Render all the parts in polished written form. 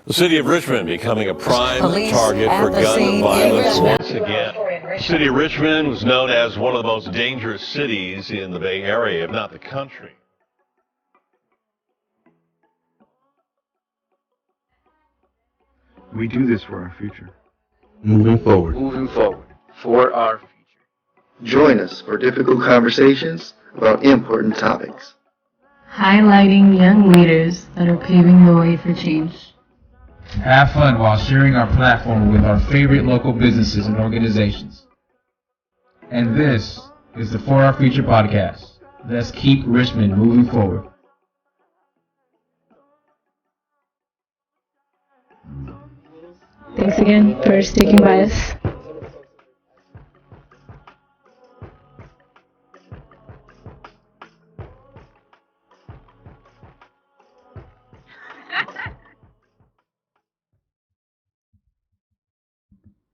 The city of Richmond becoming a prime Police target at for the gun scene violence in once again. The city of Richmond was known as one of the most dangerous cities in the Bay Area, if not the country. We do this for our future. Moving forward. Moving forward for our future. Join us for difficult conversations about important topics. Highlighting young leaders that are paving the way for change. Have fun while sharing our platform with our favorite local businesses and organizations. And this is the For Our Future podcast. Let's keep Richmond moving forward. Thanks again for sticking by us.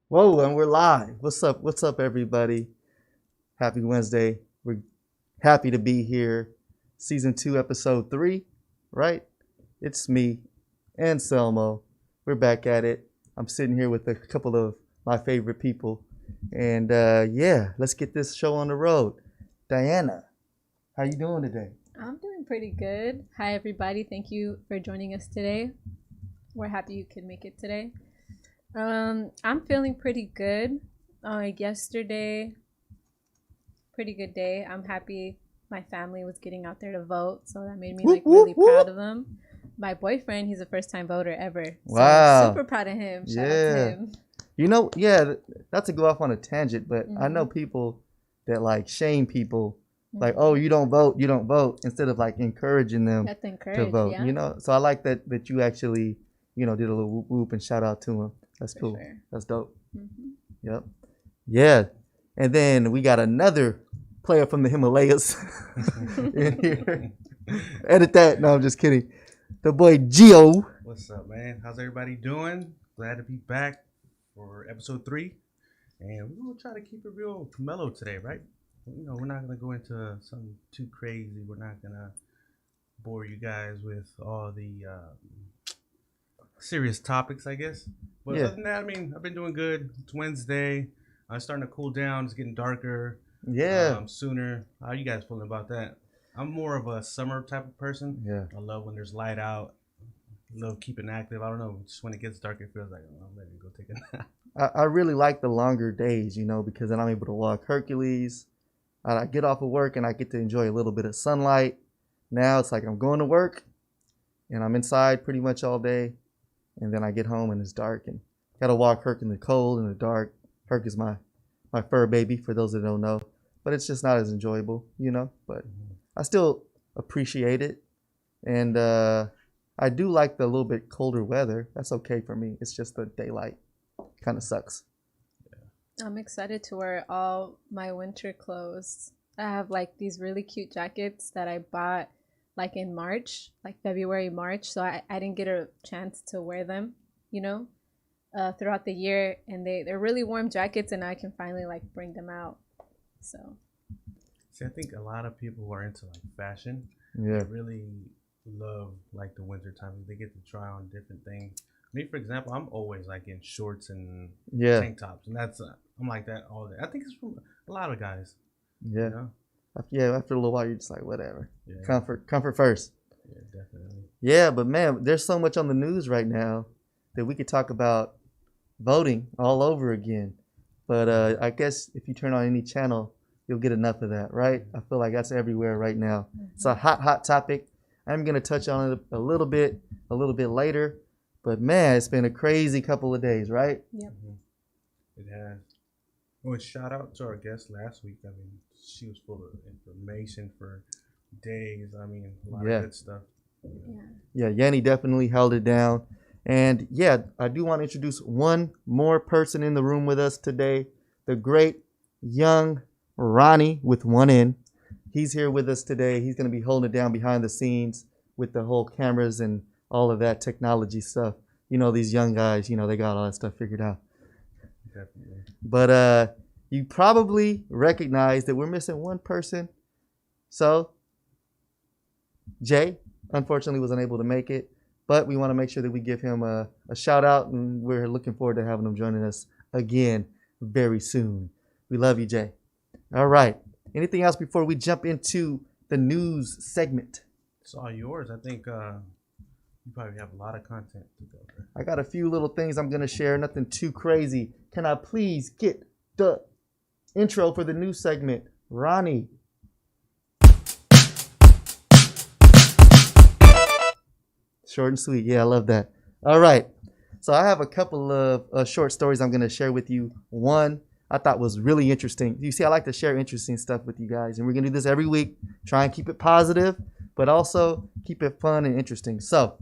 Whoa, and we're live. What's up, everybody? Happy Wednesday. We're happy to be here. Season 2, Episode 3, right? It's me, Anselmo. We're back at it. I'm sitting here with a couple of my favorite people. And yeah, let's get this show on the road. Diana, how you doing today? I'm doing pretty good. Hi, everybody. Thank you for joining us today. We're happy you could make it today. I'm feeling pretty good. Yesterday, pretty good day. I'm happy my family was getting out there to vote, so that made me really proud of them. My boyfriend, he's a first-time voter ever. So Wow. I'm super proud of him. Shout out to him. You know, yeah, not to go off on a tangent, but I know people that like shame people, like, oh, you don't vote, instead of like encouraging them That's to encouraged, vote. yeah. You know, so I like that you actually, did a little whoop whoop and shout out to him. That's For cool. sure. That's dope. Mhm. Yep. Yeah. And then we got another player from the Himalayas in here. Edit that. No, I'm just kidding. The boy Gio. What's up, man? How's everybody doing? Glad to be back for episode 3. And we're going to try to keep it real mellow today, right? We're not going to go into something too crazy. We're not going to bore you guys with all the serious topics, I guess. But other than that, I mean, I've been doing good. It's Wednesday. I'm starting to cool down. It's getting darker. Yeah. Sooner. How are you guys feeling about that? I'm more of a summer type of person. Yeah. I love when there's light out. I love keeping active. I don't know. Just when it gets dark, it feels like, oh, I'm ready to go take a nap. I really like the longer days, because then I'm able to walk Hercules. I get off of work and I get to enjoy a little bit of sunlight. Now it's like I'm going to work and I'm inside pretty much all day. And then I get home and it's dark and got to walk Herc in the cold and the dark. Herc is my fur baby, for those that don't know. But it's just not as enjoyable, But I still appreciate it. And I do like the little bit colder weather. That's okay for me. It's just the daylight kind of sucks. I'm excited to wear all my winter clothes. I have like these really cute jackets that I bought like in March, like February, March. So I didn't get a chance to wear them, throughout the year. And they're really warm jackets and I can finally like bring them out. So. See, I think a lot of people who are into like fashion, Yeah. they really love like the winter time. They get to try on different things. Me, for example, I'm always like in shorts and tank tops, and that's I'm like that all day. I think it's from a lot of guys. Yeah. Yeah, after a little while, you're just like, whatever. Yeah. Comfort first. Yeah, definitely. Yeah, but man, there's so much on the news right now that we could talk about voting all over again. But I guess if you turn on any channel, you'll get enough of that, right? I feel like that's everywhere right now. It's a hot topic. I'm going to touch on it a little bit later. But man, it's been a crazy couple of days, right? Yep. It has. Well, shout out to our guest last week. I mean, she was full of information for days. I mean, a lot of good stuff. Yeah, Yanni definitely held it down. And yeah, I do want to introduce one more person in the room with us today, the great young Ronnie with one N. He's here with us today. He's going to be holding it down behind the scenes with the whole cameras and all of that technology stuff. These young guys, they got all that stuff figured out. Definitely. But you probably recognize that we're missing one person. So Jay, unfortunately, was unable to make it. but we want to make sure that we give him a shout out, and we're looking forward to having him joining us again very soon. We love you, Jay. All right. Anything else before we jump into the news segment? It's all yours. I think you probably have a lot of content to go there. I got a few little things I'm going to share, nothing too crazy. Can I please get the intro for the news segment? Ronnie. Short and sweet. Yeah, I love that. All right. So I have a couple of short stories I'm going to share with you. One I thought was really interesting. You see, I like to share interesting stuff with you guys, and we're going to do this every week. Try and keep it positive, but also keep it fun and interesting. So,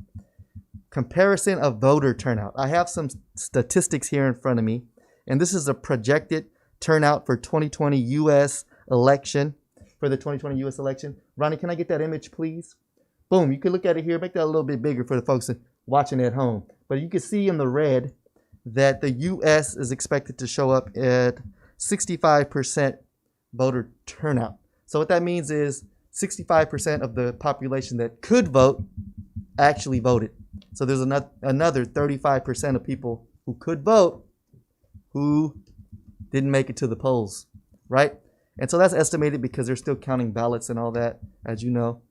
comparison of voter turnout. I have some statistics here in front of me, and this is a projected turnout for 2020 U.S. election. For the 2020 U.S. election. Ronnie, can I get that image, please? Boom. You can look at it here. Make that a little bit bigger for the folks watching at home. But you can see in the red that the U.S. is expected to show up at 65% voter turnout. So what that means is 65% of the population that could vote actually voted. So there's another 35% of people who could vote who didn't make it to the polls, right? And so that's estimated because they're still counting ballots and all that, as you know.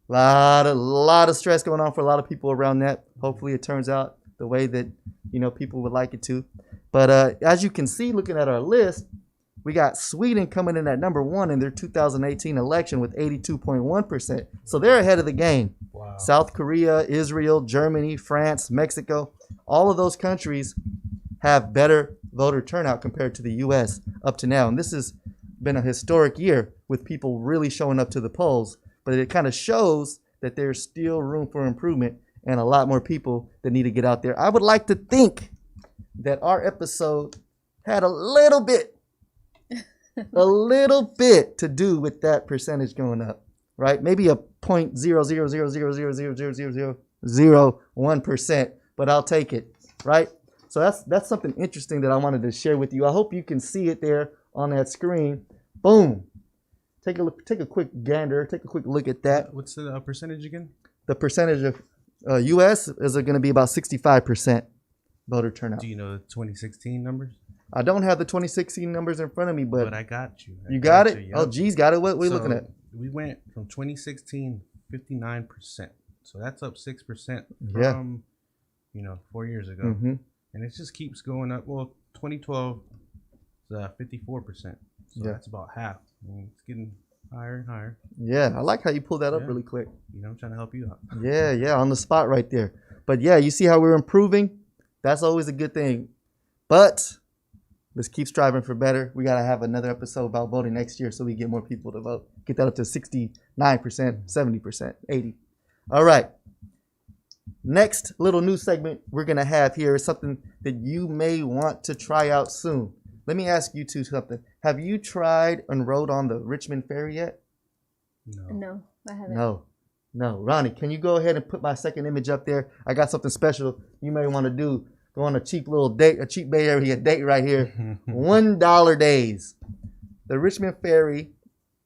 A lot of stress going on for a lot of people around that. Hopefully it turns out the way that, people would like it to. But as you can see, looking at our list, we got Sweden coming in at number 1 in their 2018 election with 82.1%. So they're ahead of the game. Wow. South Korea, Israel, Germany, France, Mexico, all of those countries have better voter turnout compared to the U.S. up to now. And this has been a historic year with people really showing up to the polls. But it kind of shows that there's still room for improvement and a lot more people that need to get out there. I would like to think that our episode had a little bit to do with that percentage going up, right? Maybe a 0.000000001%, but I'll take it, right? So that's something interesting that I wanted to share with you. I hope you can see it there on that screen. Boom. Take a quick gander. Take a quick look at that. What's the percentage again? The percentage of U.S. is going to be about 65% voter turnout. Do you know the 2016 numbers? I don't have the 2016 numbers in front of me, but I got you. You got it? Yep. Oh, G's got it. What are we looking at? We went from 2016, 59%. So that's up 6% from, 4 years ago. Mm-hmm. And it just keeps going up. Well, 2012 is 54%. So that's about half. I mean, it's getting higher and higher. Yeah, I like how you pulled that up really quick. I'm trying to help you out. Yeah, on the spot right there. But yeah, you see how we're improving? That's always a good thing. But let's keep striving for better. We got to have another episode about voting next year so we get more people to vote. Get that up to 69%, 70%, 80%. All right. Next little news segment we're going to have here is something that you may want to try out soon. Let me ask you two something. Have you tried and rode on the Richmond Ferry yet? No, I haven't. No. Ronnie, can you go ahead and put my second image up there? I got something special you may want to do. Go on a cheap little date, a cheap Bay Area date right here. $1 days. The Richmond Ferry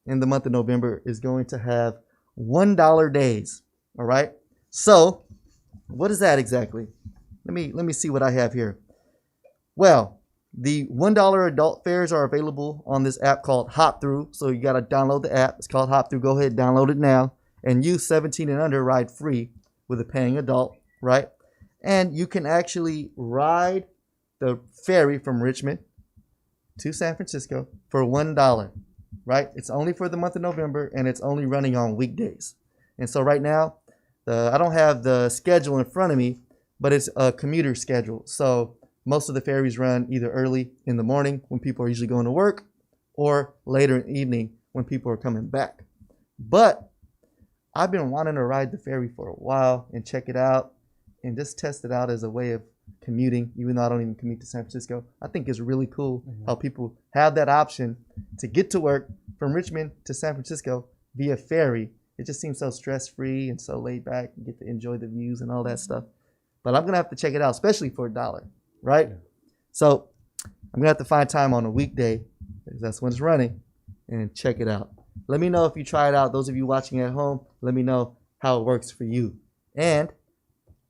in the month of November is going to have $1 days. All right. So what is that exactly? Let me see what I have here. Well, the $1 adult fares are available on this app called Hop Through. So you got to download the app. It's called Hop Through. Go ahead, download it now. And you 17 and under ride free with a paying adult, right? And you can actually ride the ferry from Richmond to San Francisco for $1, right? It's only for the month of November, and it's only running on weekdays. And so right now, I don't have the schedule in front of me, but it's a commuter schedule. So most of the ferries run either early in the morning when people are usually going to work or later in the evening when people are coming back. But I've been wanting to ride the ferry for a while and check it out and just test it out as a way of commuting, even though I don't even commute to San Francisco. I think it's really cool how people have that option to get to work from Richmond to San Francisco via ferry. It just seems so stress-free and so laid back. You get to enjoy the views and all that stuff. But I'm going to have to check it out, especially for $1, right? Yeah. So I'm going to have to find time on a weekday, because that's when it's running, and check it out. Let me know if you try it out. Those of you watching at home, let me know how it works for you. And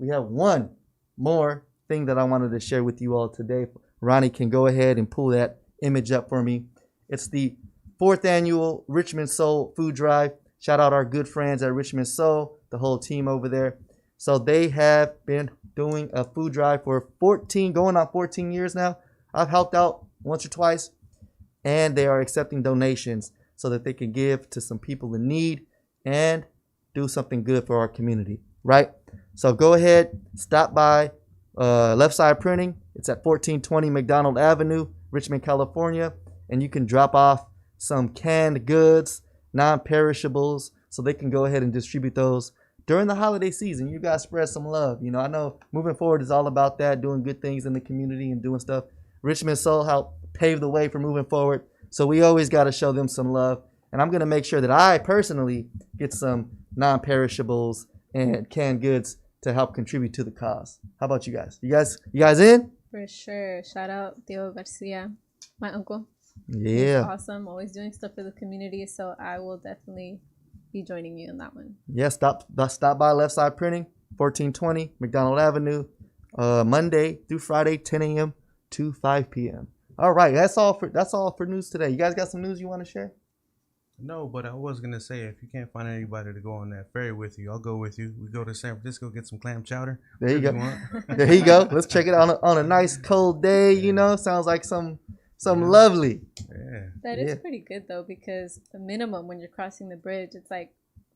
we have one more thing that I wanted to share with you all today. Ronnie can go ahead and pull that image up for me. It's the 4th annual Richmond Soul Food Drive. Shout out our good friends at Richmond Soul, the whole team over there. So they have been doing a food drive for 14 years now. I've helped out once or twice, and they are accepting donations so that they can give to some people in need and do something good for our community, right? So go ahead, stop by Left Side Printing. It's at 1420 McDonald Avenue, Richmond, California, and you can drop off some canned goods, non-perishables, so they can go ahead and distribute those during the holiday season. You guys spread some love. You know, I know moving forward is all about that, doing good things in the community and doing stuff. Richmond Soul helped pave the way for moving forward, so we always got to show them some love. And I'm going to make sure that I personally get some non-perishables and canned goods to help contribute to the cause. How about you guys? You guys in? For sure. Shout out Theo Garcia, my uncle. Yeah. He's awesome. Always doing stuff for the community. So I will definitely be joining you in that one. Yeah, stop by Left Side Printing, 1420 McDonald Avenue, Monday through Friday, 10 a.m. to 5 p.m. All right, that's all for news today. You guys got some news you want to share? No, but I was gonna say, if you can't find anybody to go on that ferry with you, I'll go with you. We go to San Francisco, get some clam chowder. There you go. There you go. Let's check it out on a nice cold day. You know, sounds like some lovely. Yeah. That is pretty good though, because the minimum when you're crossing the bridge, it's like,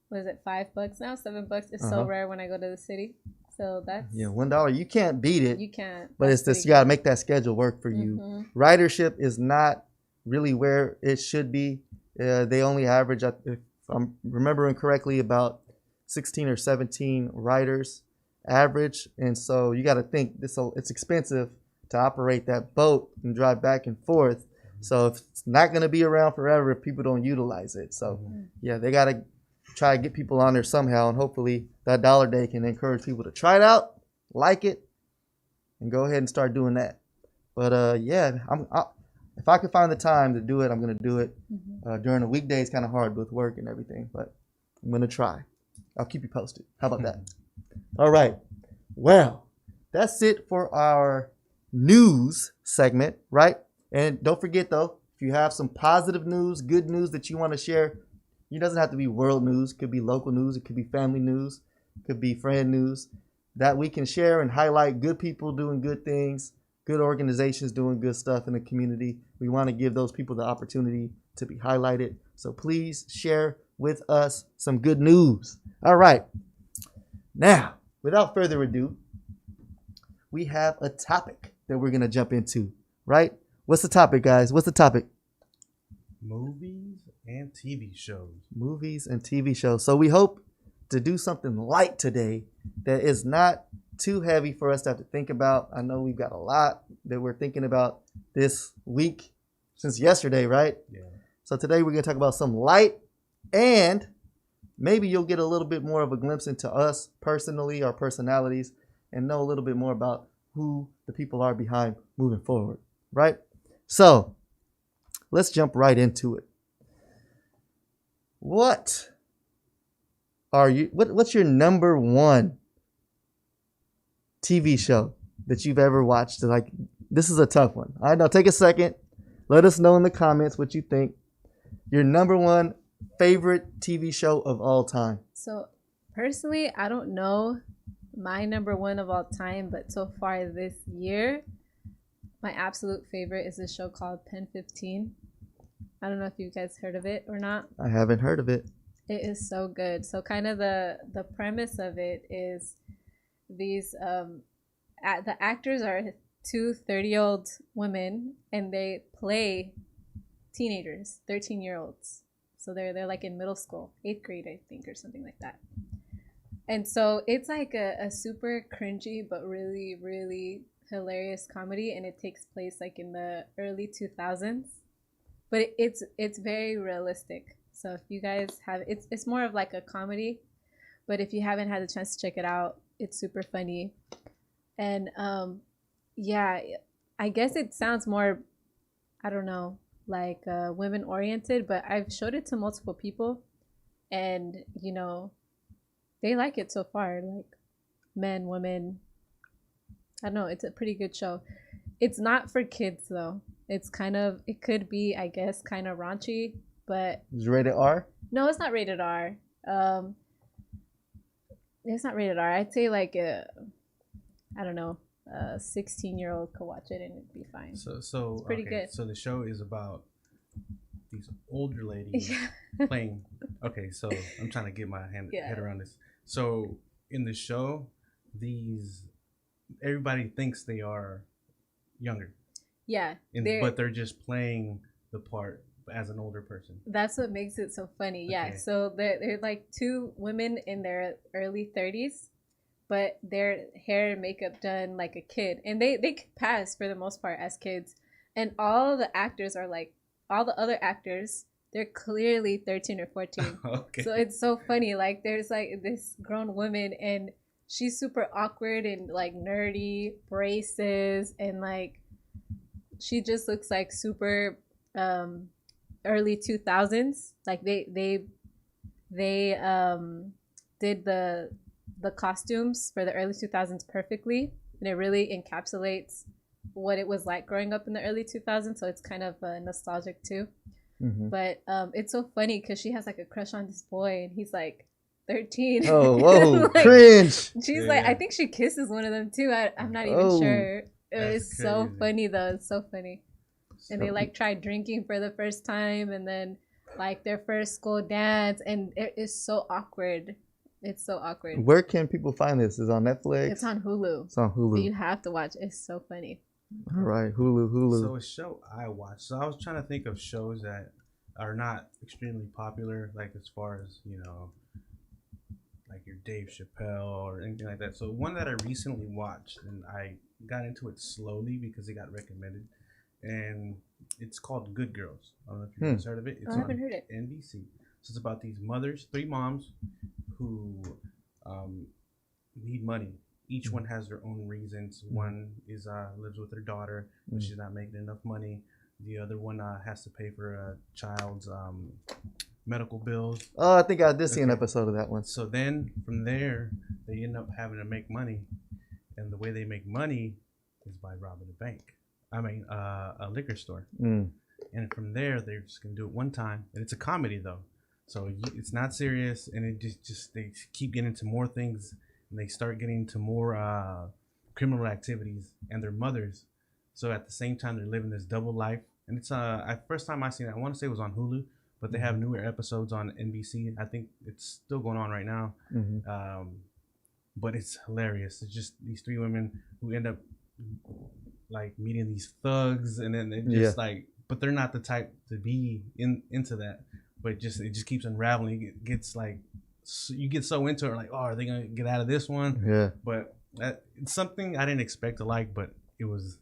what is it, $5 now? $7? It's so rare when I go to the city. So that's $1. You can't beat it. You can't. But it's this. You gotta make that schedule work for you. Ridership is not really where it should be. They only average, if I'm remembering correctly, about 16 or 17 riders average. And so you got to think it's expensive to operate that boat and drive back and forth. So if it's not going to be around forever if people don't utilize it. So yeah, they got to try to get people on there somehow. And hopefully that dollar day can encourage people to try it out, like it, and go ahead and start doing that. But yeah, if I could find the time to do it, I'm going to do it. During the weekdays, kind of hard with work and everything, but I'm going to try. I'll keep you posted. How about that? All right. Well, that's it for our news segment, right? And don't forget, though, if you have some positive news, good news that you want to share, it doesn't have to be world news. It could be local news. It could be family news. It could be friend news that we can share and highlight good people doing good things, good organizations doing good stuff in the community. We want to give those people the opportunity to be highlighted. So please share with us some good news. All right. Now, without further ado, we have a topic that we're going to jump into, right? What's the topic, guys? What's the topic? Movies and TV shows. Movies and TV shows. So we hope to do something light today that is not too heavy for us to have to think about. I know we've got a lot that we're thinking about this week since yesterday, right? Yeah. So today we're going to talk about some light, and maybe you'll get a little bit more of a glimpse into us personally, our personalities, and know a little bit more about who the people are behind moving forward, right? So let's jump right into it. What's your number one TV show that you've ever watched? Like, this is a tough one. I know. Take a second. Let us know in the comments what you think. Your number one favorite TV show of all time. So personally, I don't know my number one of all time, but so far this year, my absolute favorite is a show called Pen 15. I don't know if you guys heard of it or not. I haven't heard of it. It is so good. So kind of the premise of it is these the actors are two 30-year-old women, and they play teenagers, 13-year-olds. So they're like in middle school, 8th grade, I think, or something like that. And so it's like a super cringy but really, really hilarious comedy, and it takes place like in the early 2000s. But it's very realistic. So if you guys have, it's more of like a comedy, but if you haven't had the chance to check it out, it's super funny. And yeah, I guess it sounds more, I don't know, like women oriented, but I've showed it to multiple people, and you know, they like it so far. Like, men, women. I don't know. It's a pretty good show. It's not for kids though. It's kind of, it could be, I guess, kind of raunchy, but Is it rated R? no, it's not rated R. It's not rated R. I'd say like I don't know, a 16-year-old could watch it and it'd be fine. So It's pretty good. So the show is about these older ladies playing. Okay, so I'm trying to get my head around this. So in the show, everybody thinks they are younger. Yeah, but they're just playing the part as an older person. That's what makes it so funny. Yeah, Okay. so they're like two women in their early 30s, but their hair and makeup done like a kid, and they could pass for the most part as kids. And all the actors are like, all the other actors, they're clearly 13 or 14. Okay. So it's so funny. Like there's like this grown woman and she's super awkward and like nerdy, braces, and like she just looks like super early 2000s. Like they did the costumes for the early 2000s perfectly, and it really encapsulates what it was like growing up in the early 2000s, so it's kind of nostalgic too. Mm-hmm. But it's so funny because she has like a crush on this boy and he's like 13. Oh, whoa, Like, cringe. she's like, I think she kisses one of them too. I'm not even sure. It's so funny though. It's so funny. And they like try drinking for the first time, and then like their first school dance, and it is so awkward. It's so awkward. Where can people find this? Is it on Netflix? It's on Hulu. It's on Hulu. You have to watch. It's so funny. All right, Hulu. So a show I watched. So I was trying to think of shows that are not extremely popular, like as far as, you know, like your Dave Chappelle or anything like that. So one that I recently watched, and I got into it slowly because it got recommended, and it's called Good Girls. I don't know if you guys heard of it. It's I haven't heard it. NBC. So it's about these mothers, 3 moms, who need money. Each one has their own reasons. One is lives with her daughter, but she's not making enough money. The other one has to pay for a child's medical bills. Oh, I think I did see an episode of that one. So then from there, they end up having to make money, and the way they make money is by robbing a bank. I mean, a liquor store. And from there, they're just gonna do it one time, and it's a comedy though, so it's not serious, and it just they keep getting into more things, and they start getting into more criminal activities, and their mothers. So at the same time, they're living this double life, and it's first time I seen it, I want to say it was on Hulu, but they have newer episodes on NBC. I think it's still going on right now. But it's hilarious. It's just these 3 women who end up like meeting these thugs, and then they just like, but they're not the type to be into that. But it just keeps unraveling. It gets like, you get so into it, like, oh, are they gonna get out of this one? Yeah. But it's something I didn't expect to like, but it was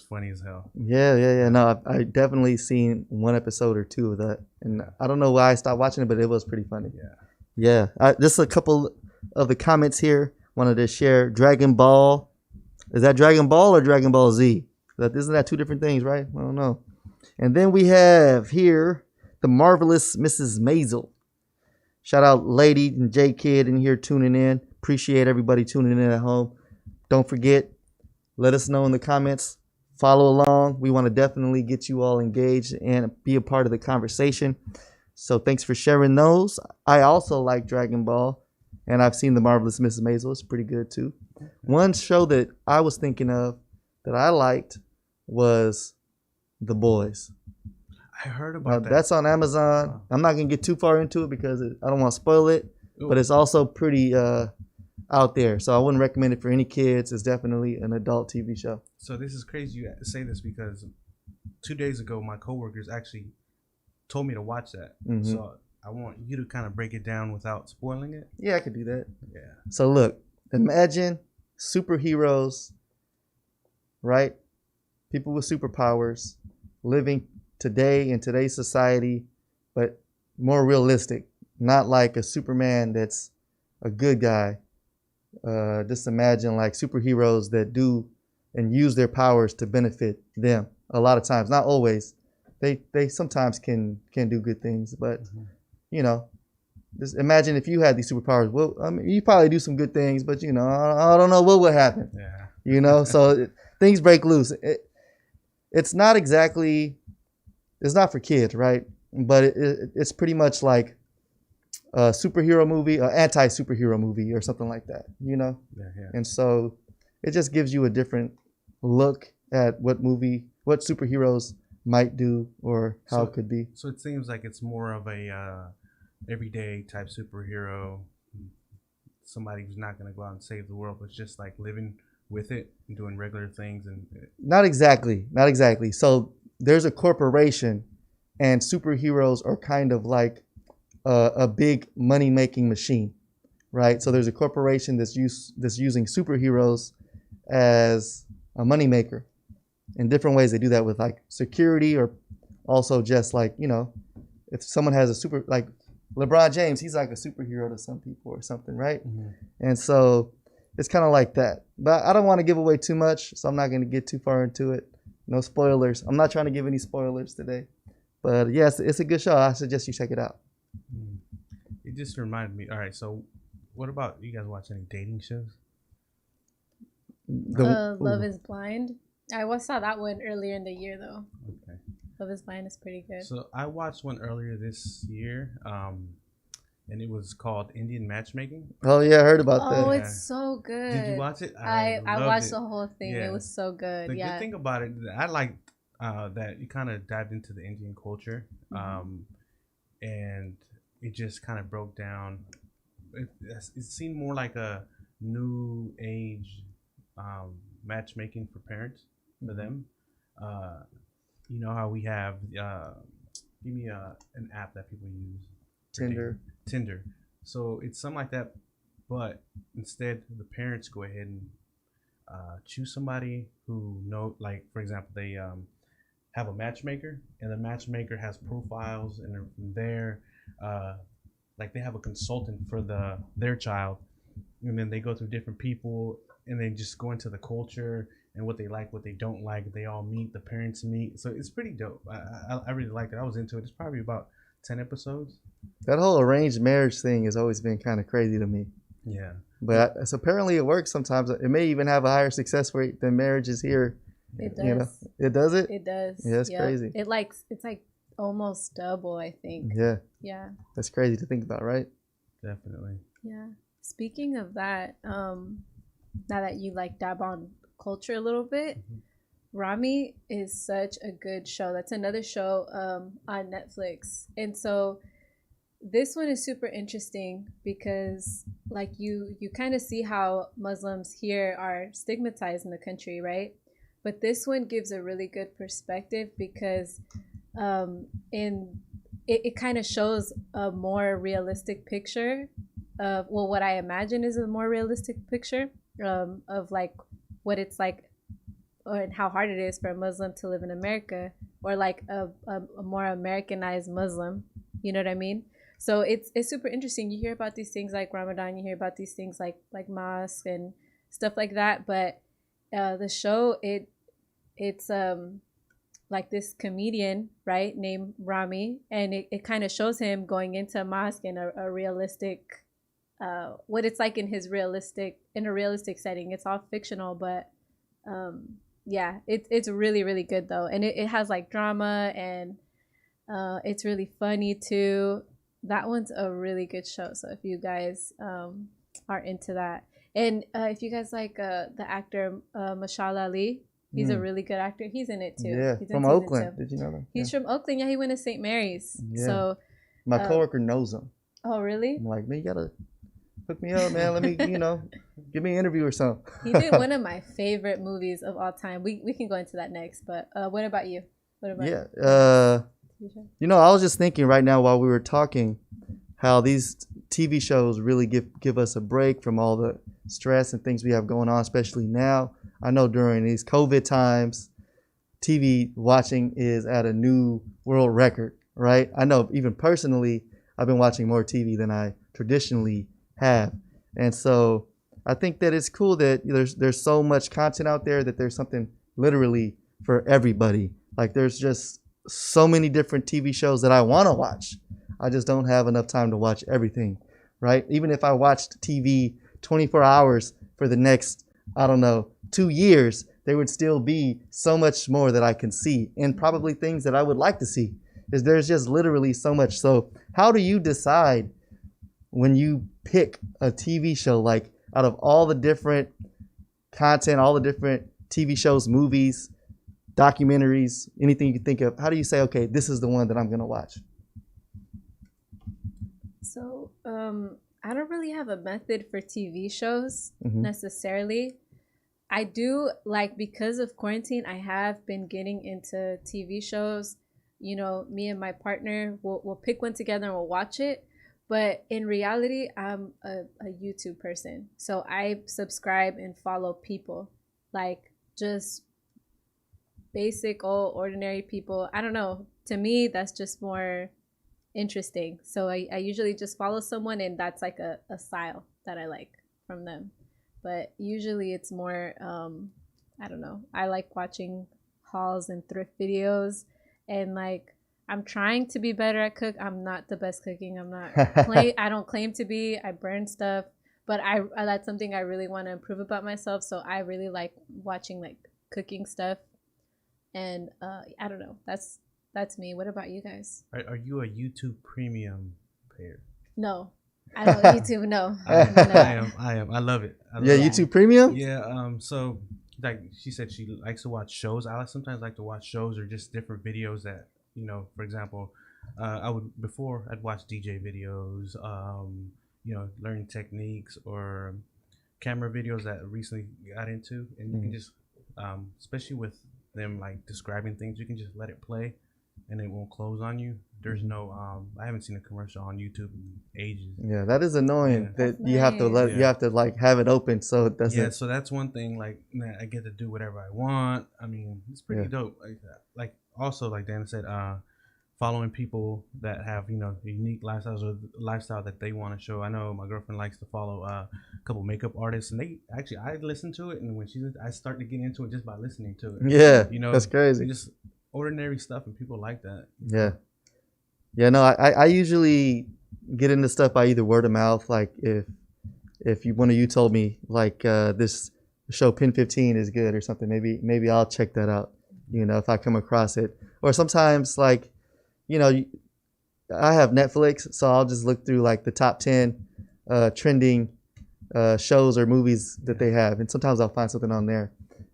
funny as hell. Yeah. No, I definitely seen 1 episode or 2 of that, and I don't know why I stopped watching it, but it was pretty funny. Yeah. Just a couple of the comments here. Wanted to share Dragon Ball. Is that Dragon Ball or Dragon Ball Z? Isn't that 2 different things, right? I don't know. And then we have here the marvelous Mrs. Maisel. Shout out Lady and J Kid in here tuning in. Appreciate everybody tuning in at home. Don't forget, let us know in the comments. Follow along. We want to definitely get you all engaged and be a part of the conversation. So thanks for sharing those. I also like Dragon Ball, and I've seen the marvelous Mrs. Maisel. It's pretty good too. One show that I was thinking of that I liked was The Boys. I heard about that. That's on Amazon. I'm not going to get too far into it because I don't want to spoil it, but it's also pretty out there. So I wouldn't recommend it for any kids. It's definitely an adult TV show. So this is crazy you say this because 2 days ago, my coworkers actually told me to watch that. So I want you to kind of break it down without spoiling it. Yeah, I could do that. Yeah. So look, imagine superheroes, right? People with superpowers living today in today's society, but more realistic. Not like a Superman that's a good guy. Just imagine like superheroes that do and use their powers to benefit them. A lot of times, not always. They sometimes can do good things, but you know, just imagine if you had these superpowers. Well, I mean, you probably do some good things, but you know, I don't know what would happen. Yeah. You know, so things break loose. It's not exactly, it's not for kids, right? But it's pretty much like a superhero movie, an anti-superhero movie, or something like that. You know, Yeah. and so it just gives you a different look at what superheroes might do or how it could be. So it seems like it's more of a everyday type superhero, somebody who's not going to go out and save the world, but just like living with it and doing regular things. And Not exactly. So there's a corporation, and superheroes are kind of like a big money-making machine, right? So there's a corporation that's using superheroes as a moneymaker. In different ways, they do that with like security, or also just like, you know, if someone has a super, like LeBron James, he's like a superhero to some people or something, right? Mm-hmm. And so it's kind of like that. But I don't want to give away too much, so I'm not going to get too far into it. No spoilers. I'm not trying to give any spoilers today. But yes, it's a good show. I suggest you check it out. It just reminded me. All right, so what about you guys watch any dating shows? Love is Blind. I saw that one earlier in the year though. Okay. Love is Blind is pretty good. So I watched one earlier this year, and it was called Indian Matchmaking. Oh yeah, I heard about that. Oh, it's so good. Did you watch it? I watched it. the whole thing. Yeah. It was so good. The Yeah. good thing about it, I liked that it kind of dived into the Indian culture, and it just kind of broke down. It seemed more like a new age matchmaking for parents, for them. You know how we have give me an app that people use, Tinder. So it's something like that, but instead the parents go ahead and choose somebody who know, like for example, they have a matchmaker, and the matchmaker has profiles, and from there, like they have a consultant for their child, and then they go through different people, and they just go into the culture and what they like, what they don't like. They all meet, the parents meet, so it's pretty dope. I really liked it. I was into it. It's probably about 10 episodes. That whole arranged marriage thing has always been kind of crazy to me. Yeah. But so apparently it works sometimes. It may even have a higher success rate than marriages here. It does. You know, it does it? It does. Yeah, that's crazy. It's like almost double, I think. Yeah. Yeah. That's crazy to think about, right? Definitely. Yeah. Speaking of that, now that you like dab on culture a little bit, Rami is such a good show. That's another show on Netflix. And so this one is super interesting because like you kind of see how Muslims here are stigmatized in the country, right? But this one gives a really good perspective because it kind of shows a more realistic picture of, well, what I imagine is a more realistic picture of like what it's like and how hard it is for a Muslim to live in America, or like a more Americanized Muslim, you know what I mean? So it's super interesting. You hear about these things like Ramadan, you hear about these things like mosque and stuff like that, but the show it's like this comedian, right, named Rami, and it kind of shows him going into a mosque in a realistic what it's like in a realistic setting. It's all fictional, but yeah, it's really, really good though, and it has like drama, and it's really funny too. That one's a really good show, so if you guys are into that, and if you guys like the actor Mashallah Ali, he's a really good actor. He's in it too. Yeah, he's from Oakland. Did you know that? He's from Oakland. Yeah, he went to St. Mary's. Yeah. So my coworker knows him. Oh, really? I'm like, man, you gotta hook me up, man. Let me, give me an interview or something. He did one of my favorite movies of all time. We can go into that next, but what about you? What about you? I was just thinking right now while we were talking how these TV shows really give us a break from all the stress and things we have going on, especially now. I know during these COVID times, TV watching is at a new world record, right? I know even personally, I've been watching more TV than I traditionally have. And so I think that it's cool that there's so much content out there that there's something literally for everybody. Like there's just so many different TV shows that I want to watch. I just don't have enough time to watch everything, right? Even if I watched TV 24 hours for the next, I don't know, 2 years, there would still be so much more that I can see, and probably things that I would like to see. Is there's just literally so much. So how do you decide when you pick a TV show, like out of all the different content, all the different TV shows, movies, documentaries, anything you can think of, how do you say, okay, this is the one that I'm going to watch? So, I don't really have a method for TV shows necessarily. I do, like, because of quarantine, I have been getting into TV shows. You know, me and my partner we'll pick one together and we'll watch it. But in reality, I'm a YouTube person. So I subscribe and follow people, like just basic old ordinary people. I don't know. To me, that's just more interesting. So I usually just follow someone, and that's like a style that I like from them. But usually it's more, I don't know. I like watching hauls and thrift videos, and like I'm trying to be better at cook. I'm not the best cooking. I'm not I don't claim to be. I burn stuff, but I that's something I really want to improve about myself. So I really like watching like cooking stuff, and I don't know. That's me. What about you guys? Are you a YouTube Premium payer? No, I don't YouTube. No, I am. I love it. YouTube Premium. Yeah. So like she said, she likes to watch shows. I sometimes like to watch shows or just different videos that, you know, for example, I'd watch DJ videos, you know, learn techniques or camera videos that I recently got into, and you can just, especially with them like describing things, you can just let it play, and it won't close on you. There's no, I haven't seen a commercial on YouTube in ages. Yeah, that is annoying. Yeah. That you have to you have to like have it open so it doesn't. Yeah, so that's one thing. Like, man, I get to do whatever I want. I mean, it's pretty dope. Like also, like Dana said, following people that have, you know, unique lifestyles or lifestyle that they want to show. I know my girlfriend likes to follow a couple makeup artists, and they actually, I listen to it, and when I start to get into it just by listening to it. Yeah, you know, that's crazy. Just ordinary stuff, and people like that. Yeah. Yeah, no, I usually get into stuff by either word of mouth. Like if one of you told me like this show Pin 15 is good or something, maybe I'll check that out. You know, if I come across it. Or sometimes like, you know, I have Netflix, so I'll just look through like the top 10 trending shows or movies that they have, and sometimes I'll find something on there.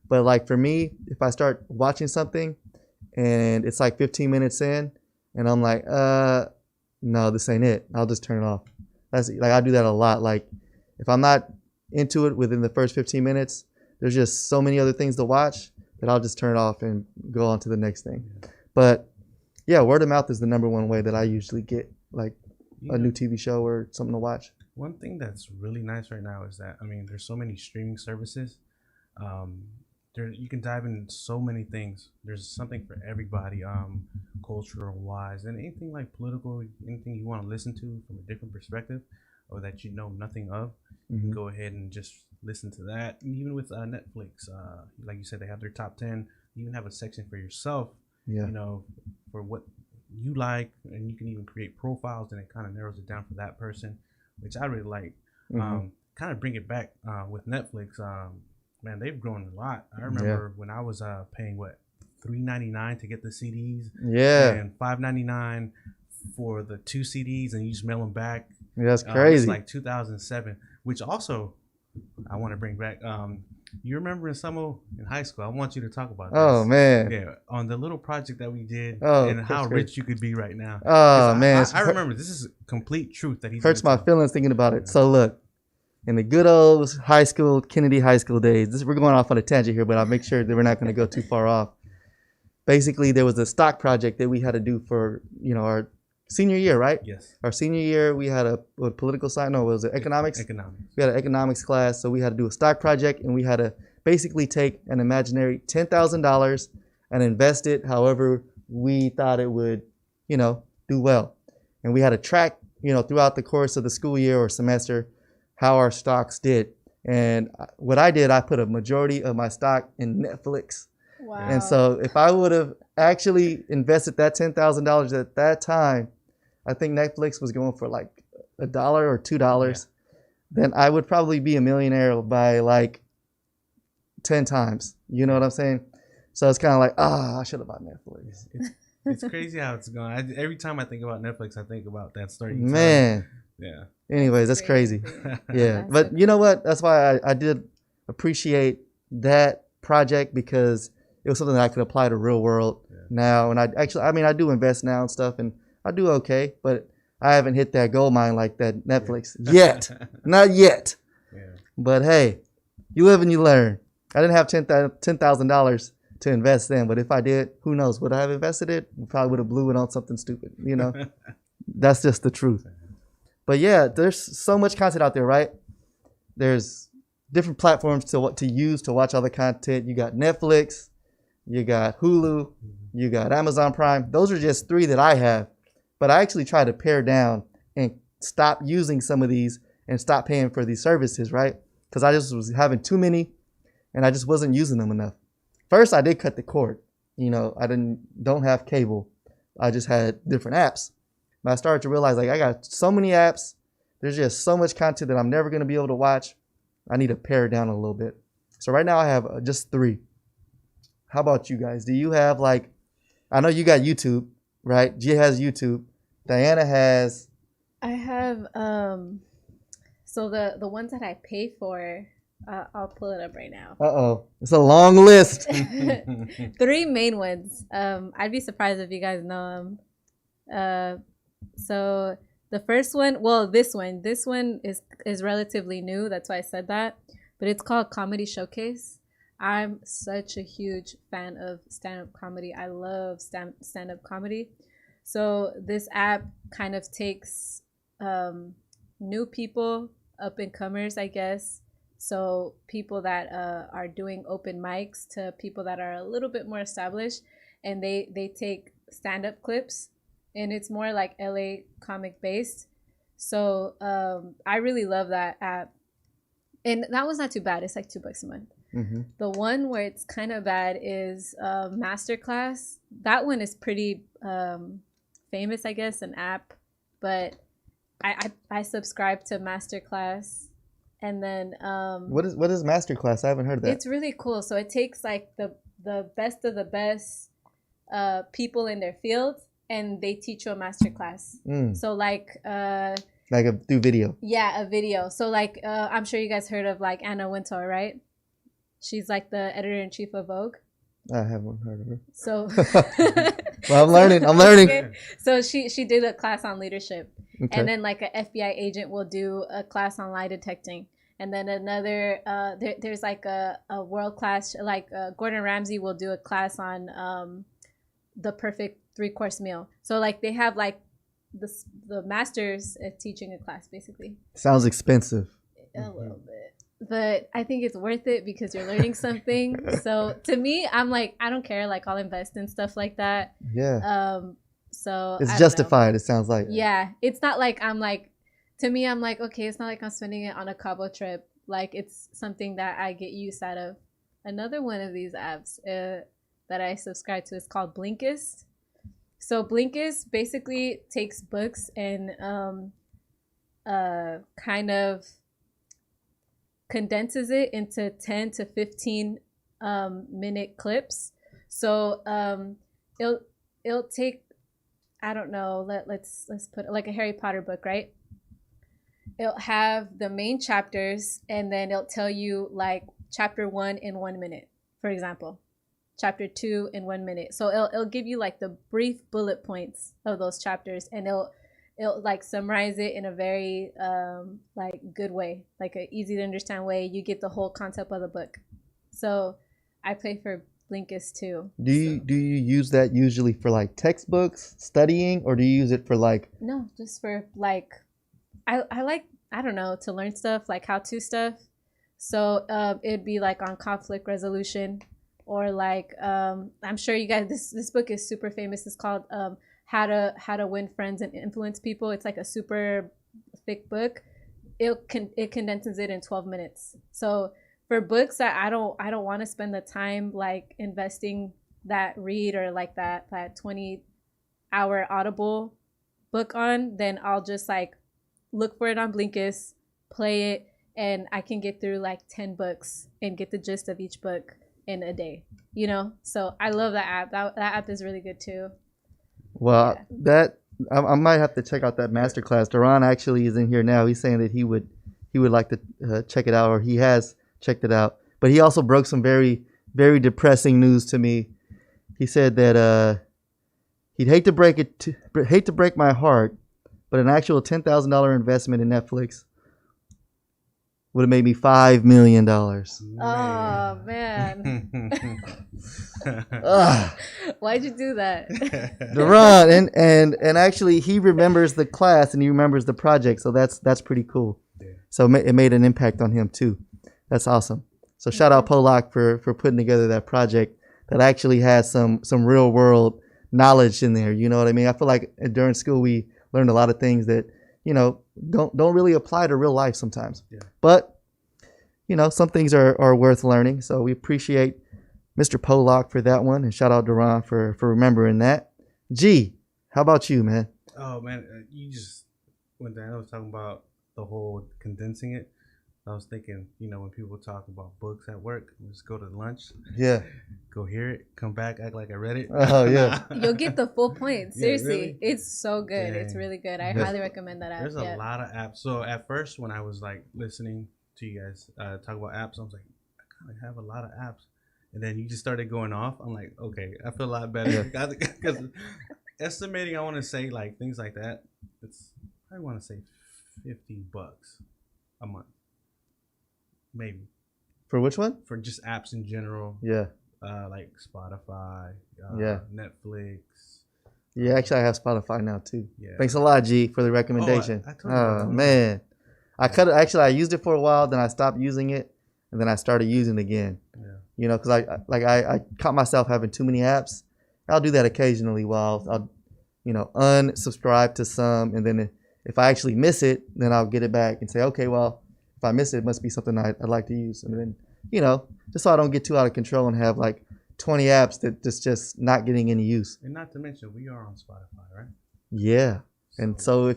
But like for me, if I start watching something and it's like 15 minutes in, and I'm like, no, this ain't it, I'll just turn it off. That's like, I do that a lot. Like if I'm not into it within the first 15 minutes, there's just so many other things to watch that I'll just turn it off and go on to the next thing. But yeah, word of mouth is the number one way that I usually get like a new TV show or something to watch. One thing that's really nice right now is that, I mean, there's so many streaming services. You can dive into so many things. There's something for everybody, cultural wise, and anything like political, anything you want to listen to from a different perspective or that you know nothing of, you can go ahead and just listen to that. And even with Netflix, like you said, they have their top 10. You even have a section for yourself, you know, for what you like, and you can even create profiles, and it kind of narrows it down for that person, which I really like. Kind of bring it back with Netflix. Man, they've grown a lot. I remember when I was paying $3.99 to get the CDs, and $5.99 for the 2 CDs, and you just mail them back. Yeah, that's crazy. It's like 2007, which also I want to bring back. You remember Anselmo in high school? I want you to talk about this. Oh man, yeah, on the little project that we did, and how rich you could be right now. Oh man, I remember this is complete truth that he hurts my feelings thinking about it. So look. In the good old high school, Kennedy High School days, we're going off on a tangent here, but I'll make sure that we're not going to go too far off. Basically, there was a stock project that we had to do for, you know, our senior year, right? Yes. Our senior year, we had a political science. No, was it economics? Economics. We had an economics class, so we had to do a stock project, and we had to basically take an imaginary $10,000 and invest it however we thought it would, you know, do well. And we had to track, you know, throughout the course of the school year or semester, how our stocks did. And what I did, I put a majority of my stock in Netflix. Wow. And so if I would have actually invested that $10,000 at that time, I think Netflix was going for like $1 or $2, then I would probably be a millionaire by like 10 times. You know what I'm saying? So it's kind of like, I should have bought Netflix. It's crazy how it's going. Every time I think about Netflix, I think about that story. Man. Yeah. Anyways, that's crazy. Yeah. That's But so you know what? That's why I did appreciate that project, because it was something that I could apply to real world now. And I do invest now and stuff, and I do okay, but I haven't hit that gold mine like that Netflix yet. Not yet. Yeah. But hey, you live and you learn. I didn't have $10,000 to invest in, but if I did, who knows? Would I have invested it? Probably would have blew it on something stupid, you know? That's just the truth. But yeah, there's so much content out there, right? There's different platforms to use to watch all the content. You got Netflix, you got Hulu, you got Amazon Prime. Those are just 3 that I have. But I actually try to pare down and stop using some of these and stop paying for these services, right? Because I just was having too many and I just wasn't using them enough. First, I did cut the cord. You know, I don't have cable. I just had different apps. But I started to realize, like, I got so many apps. There's just so much content that I'm never going to be able to watch. I need to pare down a little bit. So right now I have just 3. How about you guys? Do you have, like, I know you got YouTube, right? Gia has YouTube. Diana has. I have so the ones that I pay for, I'll pull it up right now. It's a long list. 3 main ones. I'd be surprised if you guys know them. So the first one, well, this one is relatively new. That's why I said that. But it's called Comedy Showcase. I'm such a huge fan of stand-up comedy. I love stand-up comedy. So this app kind of takes new people, up-and-comers, I guess. So people that are doing open mics to people that are a little bit more established. And they take stand-up clips. And it's more like LA comic based. So I really love that app. And that one's not too bad. It's like $2 a month. Mm-hmm. The one where it's kind of bad is Masterclass. That one is pretty famous, I guess, an app. But I subscribe to Masterclass. And then what is Masterclass? I haven't heard of that. It's really cool. So it takes like the best of the best people in their field, and they teach you a master class. So like through video. Yeah, a video. So like I'm sure you guys heard of like Anna Wintour, right? She's like the editor-in-chief of Vogue. I haven't heard of her. So well, I'm learning. Okay. So she did a class on leadership. Okay. And then like an FBI agent will do a class on lie detecting. And then another there's like a world class, like Gordon Ramsay will do a class on the perfect 3-course meal. So like they have like the masters at teaching a class basically. Sounds expensive. A little bit, but I think it's worth it because you're learning something. So to me, I'm like, I don't care. Like I'll invest in stuff like that. Yeah. So it's justified. It sounds like. Yeah, it's not like I'm like. To me, I'm like, okay, it's not like I'm spending it on a Cabo trip. Like it's something that I get use out of. Another one of these apps that I subscribe to is called Blinkist. So Blinkist basically takes books and kind of condenses it into 10 to 15 minute clips. So it'll take, I don't know, let's put it like a Harry Potter book, right? It'll have the main chapters and then it'll tell you like chapter 1 in 1 minute, for example. Chapter 2 in 1 minute. So it'll give you like the brief bullet points of those chapters, and it'll like summarize it in a very like good way, like an easy to understand way. You get the whole concept of the book. So I pay for Blinkist too. Do you use that usually for like textbooks, studying, or do you use it for like? No, just for like, I like, I don't know, to learn stuff, like how-to stuff. So it'd be like on conflict resolution. Or like, I'm sure you guys, this book is super famous. It's called How to Win Friends and Influence People. It's like a super thick book. It condenses it in 12 minutes. So for books that I don't want to spend the time like investing that read or like that 20-hour Audible book on, then I'll just like look for it on Blinkist, play it, and I can get through like 10 books and get the gist of each book in a day, you know? So I love that app. That app is really good too. Well, Yeah. that I might have to check out that masterclass. Duran actually is in here now. He's saying that he would like to check it out, or he has checked it out. But he also broke some very, very depressing news to me. He said that he'd hate to break my heart, but an actual $10,000 investment in Netflix would have made me $5 million. Oh man. Why'd you do that? Duran, and actually he remembers the class and he remembers the project, so that's pretty cool. Yeah. So it made an impact on him too. That's awesome. So shout out Polak for putting together that project that actually has some real world knowledge in there. You know what I mean? I feel like during school we learned a lot of things that, you know, don't really apply to real life sometimes. Yeah. But, you know, some things are worth learning. So we appreciate Mr. Polak for that one, and shout out Duran for remembering that. G, how about you, man? Oh man, you just when Daniel was talking about the whole condensing it, I was thinking, you know, when people talk about books at work, just go to lunch, Yeah. go hear it, come back, act like I read it. Oh, yeah. You'll get the full point. Yeah, Seriously. really? It's so good. It's Dang. really good. I Yeah. highly recommend that app. There's a lot of apps. So at first, when I was like listening to you guys talk about apps, I was like, I kind of have a lot of apps. And then you just started going off. I'm like, okay, I feel a lot better. Because estimating, I want to say like things like that. I want to say $50 a month, maybe, For which one? for just apps in general. Yeah. Like Spotify, Yeah. Netflix. Yeah, actually I have Spotify now too. Yeah. Thanks a lot, G, for the recommendation. I told you about that. Man. I used it for a while, then I stopped using it, and then I started using it again. Yeah. You know, because I caught myself having too many apps. I'll do that occasionally while I'll you know, unsubscribe to some, and then if I actually miss it, then I'll get it back and say, okay, well, if I miss it, it must be something I'd like to use. And then, you know, just so I don't get too out of control and have like 20 apps that just not getting any use. And not to mention, we are on Spotify, right? Yeah. And so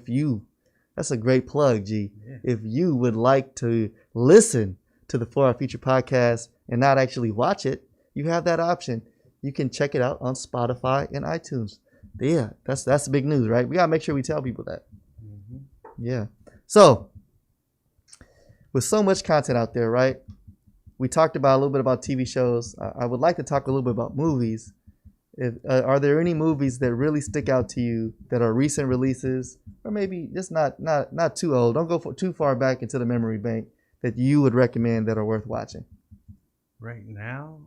that's a great plug, G. Yeah. If you would like to listen to the 4 Hour Future podcast and not actually watch it, you have that option. You can check it out on Spotify and iTunes. Yeah, that's the big news, right? We got to make sure we tell people that. Mm-hmm. Yeah. So, with so much content out there, right? We talked about a little bit about TV shows. I would like to talk a little bit about movies. Are there any movies that really stick out to you that are recent releases, or maybe just not too old? Don't go too far back into the memory bank that you would recommend that are worth watching. Right now,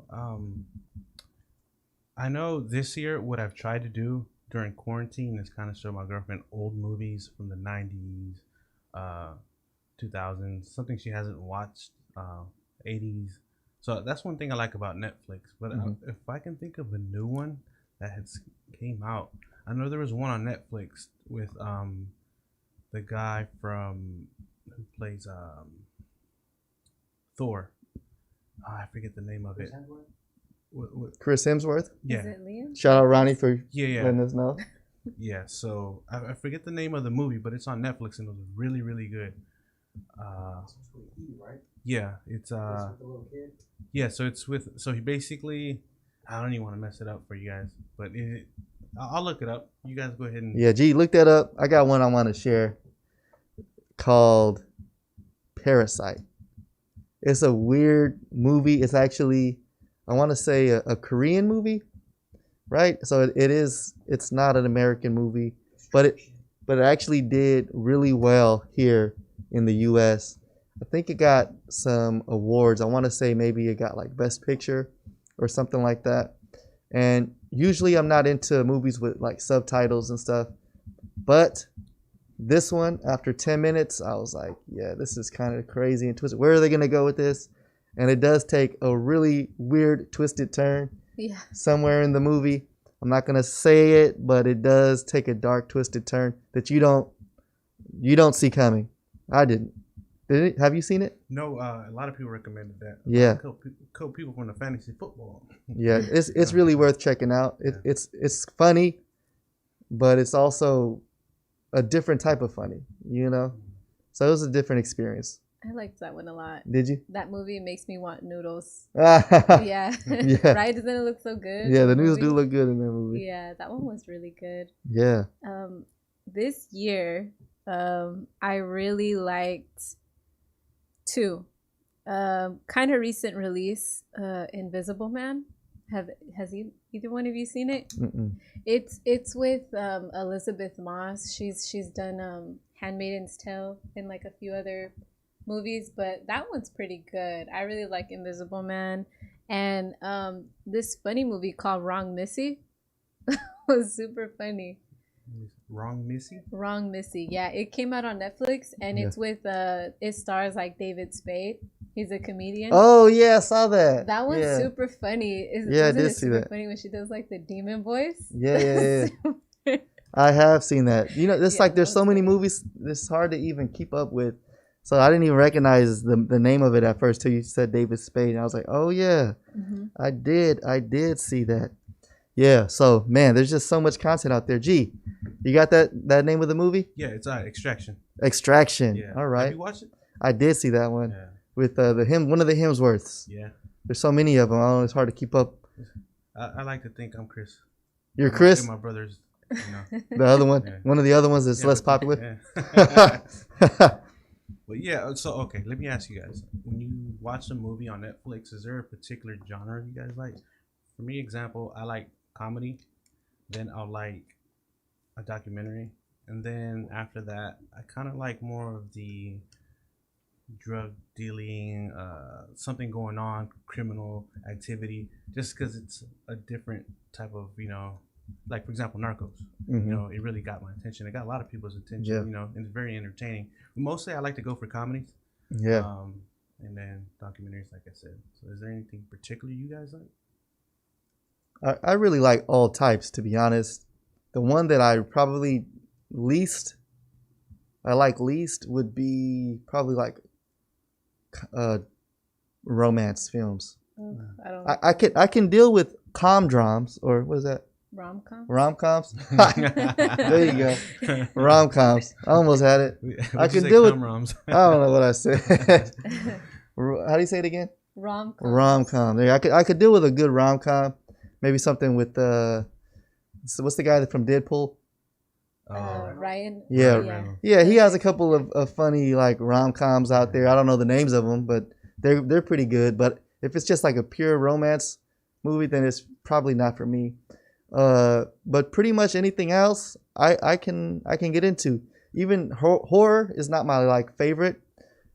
I know this year what I've tried to do during quarantine is kind of show my girlfriend old movies from the 90s, 2000s, something she hasn't watched, 80s. So that's one thing I like about Netflix. But if I can think of a new one that has came out, I know there was one on Netflix with the guy from who plays Thor. Oh, I forget the name of it. Chris Hemsworth. Yeah. Is it Liam? Shout out Ronnie for Yeah. letting us know. Yeah, so I forget the name of the movie, but it's on Netflix and it was really, really good. Yeah, it's yeah, so it's with he basically, I don't even want to mess it up for you guys, but I'll look it up. You guys go ahead and Yeah, G, look that up. I got one I want to share called Parasite. It's a weird movie. It's actually, I want to say a Korean movie, right? So it's not an American movie, but it actually did really well here in the US. I think it got some awards. I want to say maybe it got like Best Picture or something like that. And usually I'm not into movies with like subtitles and stuff, but this one, after 10 minutes, I was like, yeah, this is kind of crazy and twisted. Where are they going to go with this? And it does take a really weird, twisted turn somewhere in the movie. I'm not going to say it, but it does take a dark, twisted turn that you don't see coming. I didn't. Did it? Have you seen it? No, a lot of people recommended that. Yeah. Couple people from the fantasy football. Yeah, it's really worth checking out. It's funny, but it's also a different type of funny, you know. So it was a different experience. I liked that one a lot. Did you? That movie makes me want noodles. Yeah. Yeah. Yeah. Right? Doesn't it look so good? Yeah, the movie? noodles do look good in that movie. Yeah, that one was really good. Yeah. This year, I really liked two. Kind of recent release, Invisible Man. Has either one of you seen it? Mm-mm. It's with Elizabeth Moss. She's done Handmaid's Tale and like a few other movies, but that one's pretty good. I really like Invisible Man, and this funny movie called Wrong Missy was super funny. Wrong Missy? Wrong Missy. Yeah, it came out on Netflix, and it's with it stars like David Spade. He's a comedian. Oh yeah, I saw that. That one's yeah. super funny. Yeah, I did Wasn't it see super that. funny when she does like the demon voice? Yeah. I have seen that. You know, it's Yeah, like there's that so was many funny. movies. It's hard to even keep up with. So I didn't even recognize the name of it at first till you said David Spade, and I was like, oh yeah, I did see that. Yeah. So man, there's just so much content out there. Gee, you got that name of the movie? Yeah, it's Extraction. Extraction. Yeah. All right. Have you watched it? I did see that one Yeah. with one of the Hemsworths. Yeah. There's so many of them. I don't know, it's hard to keep up. I like to think I'm Chris. You're Chris. And my brother's, you know. The other one, Yeah. one of the other ones that's Yeah, less but- popular. Yeah. But yeah, so okay, let me ask you guys: when you watch a movie on Netflix, is there a particular genre you guys like? For me, example, I like comedy, then I'll like a documentary, and then after that, I kind of like more of the drug dealing, something going on, criminal activity, just because it's a different type of, like for example, Narcos. Mhm. It really got my attention. It got a lot of people's attention. Yeah. And it's very entertaining. Mostly, I like to go for comedies. Yeah. And then documentaries, like I said. So, is there anything particular you guys like? I really like all types, to be honest. The one that I probably like least would be probably like romance films. Oh, I don't know. I can deal with comdrams, or what is that? Rom-com? Rom-coms? There you go. Rom-coms. I almost had it. I What'd you can say, deal with. comroms? I don't know what I said. How do you say it again? Rom-com. Rom-com. There, I could deal with a good rom-com. Maybe something with so what's the guy from Deadpool? Ryan. Yeah. Yeah, he has a couple of funny like rom-coms out there. I don't know the names of them, but they're pretty good. But if it's just like a pure romance movie, then it's probably not for me. But pretty much anything else, I can get into. Even horror is not my like favorite,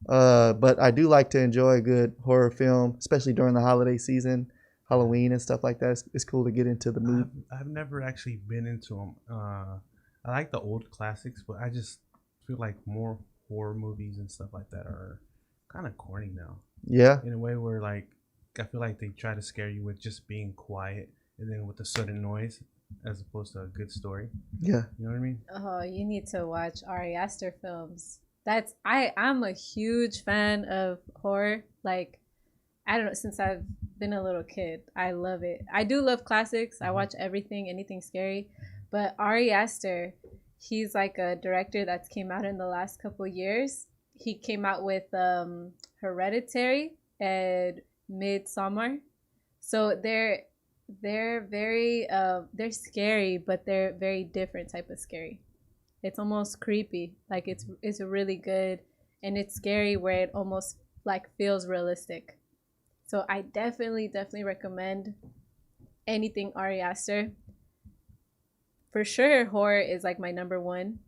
but I do like to enjoy a good horror film, especially during the holiday season, Halloween and stuff like that. It's cool to get into the mood. I've never actually been into them. I like the old classics, but I just feel like more horror movies and stuff like that are kind of corny now. Yeah. In a way where like I feel like they try to scare you with just being quiet and then with a sudden noise as opposed to a good story. Yeah. You know what I mean? Oh, you need to watch Ari Aster films. I'm a huge fan of horror. Like, I don't know, since I've been a little kid, I love it. I do love classics. I watch anything scary. But Ari Aster, he's like a director that's came out in the last couple years. He came out with Hereditary and Midsommar. So they're very they're scary, but they're very different type of scary. It's almost creepy. Like it's really good, and it's scary where it almost like feels realistic. So I definitely recommend anything Ari Aster. For sure, horror is like my number one.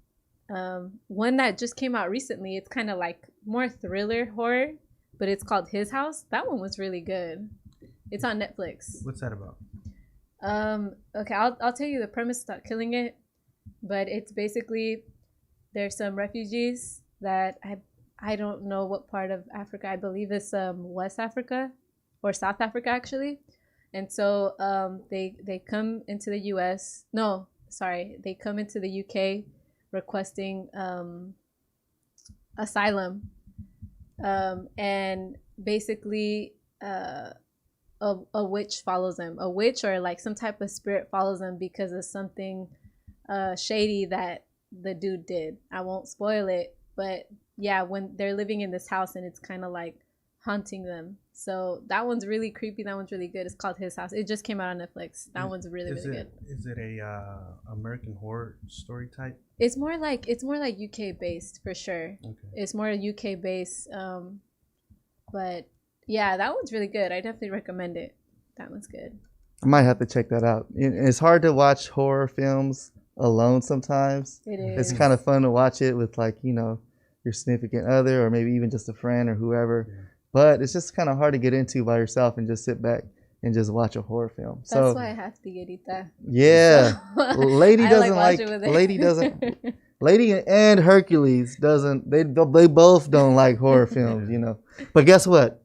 One that just came out recently, it's kind of like more thriller horror, but it's called His House. That one was really good. It's on Netflix. What's that about? Okay, I'll tell you the premise without killing it, but it's basically there's some refugees that I don't know what part of Africa. I believe it's West Africa or South Africa actually, and so they come into the U.S. No, sorry, they come into the UK requesting asylum, and basically a witch follows them. A witch or like some type of spirit follows them because of something shady that the dude did. I won't spoil it, but yeah, when they're living in this house and it's kind of like haunting them. So that one's really creepy. That one's really good. It's called His House. It just came out on Netflix. That one's really good. Is it a American Horror Story type? It's more like UK based for sure. Okay. It's more UK based. But yeah, that one's really good. I definitely recommend it. That one's good. I might have to check that out. It's hard to watch horror films alone sometimes. It is. It's kind of fun to watch it with like, you know, your significant other or maybe even just a friend or whoever. Yeah. But it's just kind of hard to get into by yourself and just sit back and just watch a horror film. That's why I have to get Ita. Yeah. So, Lady doesn't Lady and Hercules doesn't, they both don't like horror films, you know. But guess what?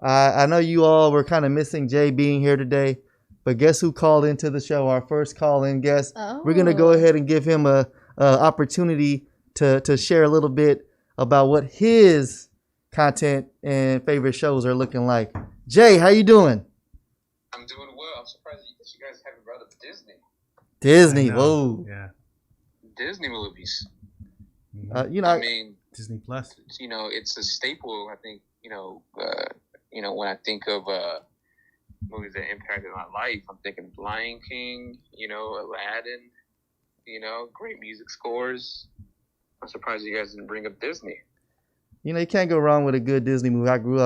I know you all were kind of missing Jay being here today. But guess who called into the show? Our first call-in guest. Oh. We're gonna go ahead and give him a opportunity to share a little bit about what his content and favorite shows are looking like. Jay, how you doing? I'm doing well. I'm surprised that you guys haven't brought up Disney. Disney, whoa. Yeah. Disney movies. You know, I mean, Disney Plus. You know, it's a staple. I think when I think of movies that impacted my life, I'm thinking Lion King, Aladdin, great music scores. I'm surprised you guys didn't bring up Disney. You know, you can't go wrong with a good Disney movie. I grew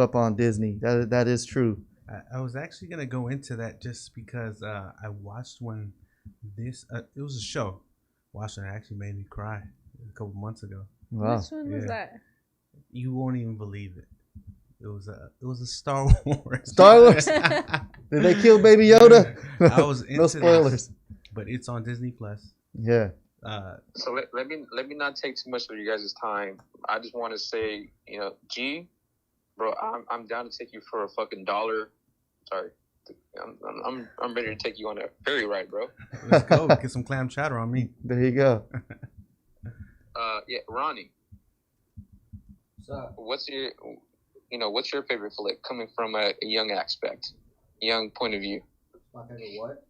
up on Disney. That is true. I was actually gonna go into that just because I watched one. It was a show. Watching it actually made me cry a couple months ago. Wow. Which one was that? You won't even believe it. It was a Star Wars. Star Wars? Did they kill Baby Yoda? I was into no spoilers. But it's on Disney Plus. Yeah. So let me not take too much of you guys' time. I just want to say, G, bro, I'm down to take you for a fucking $1. Sorry, I'm ready to take you on a ferry ride, bro. Let's go. Get some clam chowder on me. There you go. Yeah, Ronnie. So what's your favorite flick coming from a young aspect, young point of view? My favorite what?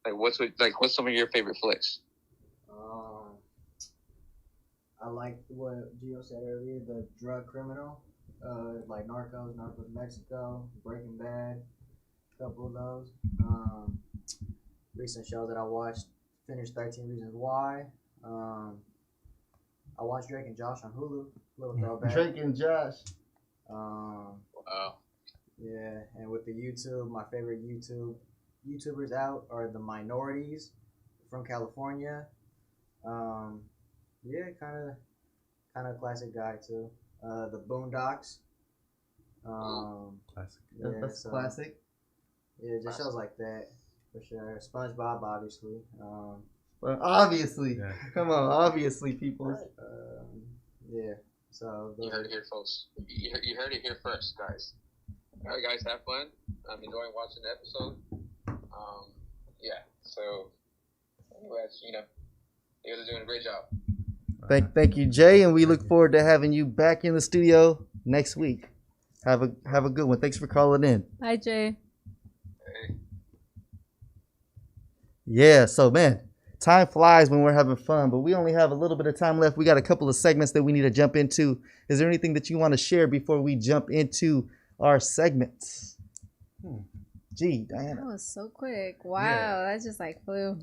What's some of your favorite flicks? I like what Gio said earlier, the drug criminal, like Narcos Mexico, Breaking Bad, a couple of those. Recent shows that I watched, finished 13 Reasons Why. I watched Drake and Josh on Hulu. Little throwback. Drake and Josh. Wow. Yeah, and with the YouTube, my favorite YouTubers out are the Minorities from California. Yeah, kind of classic guy too. The Boondocks. Classic. Yeah, That's classic. Yeah, just shows like that for sure. SpongeBob, obviously. Well, obviously. Yeah. Come on, obviously, people. Yeah. So You heard it here, folks. You heard it here first, guys. All right, guys, have fun. I'm enjoying watching the episode. Yeah. So, anyways, you guys are doing a great job. Thank you, Jay, and we look forward to having you back in the studio next week. Have a good one. Thanks for calling in. Bye, Jay. Hey. Yeah, so man, time flies when we're having fun, but we only have a little bit of time left. We got a couple of segments that we need to jump into. Is there anything that you want to share before we jump into our segments? Gee, Diana. That was so quick. Wow, Yeah. that just like flew.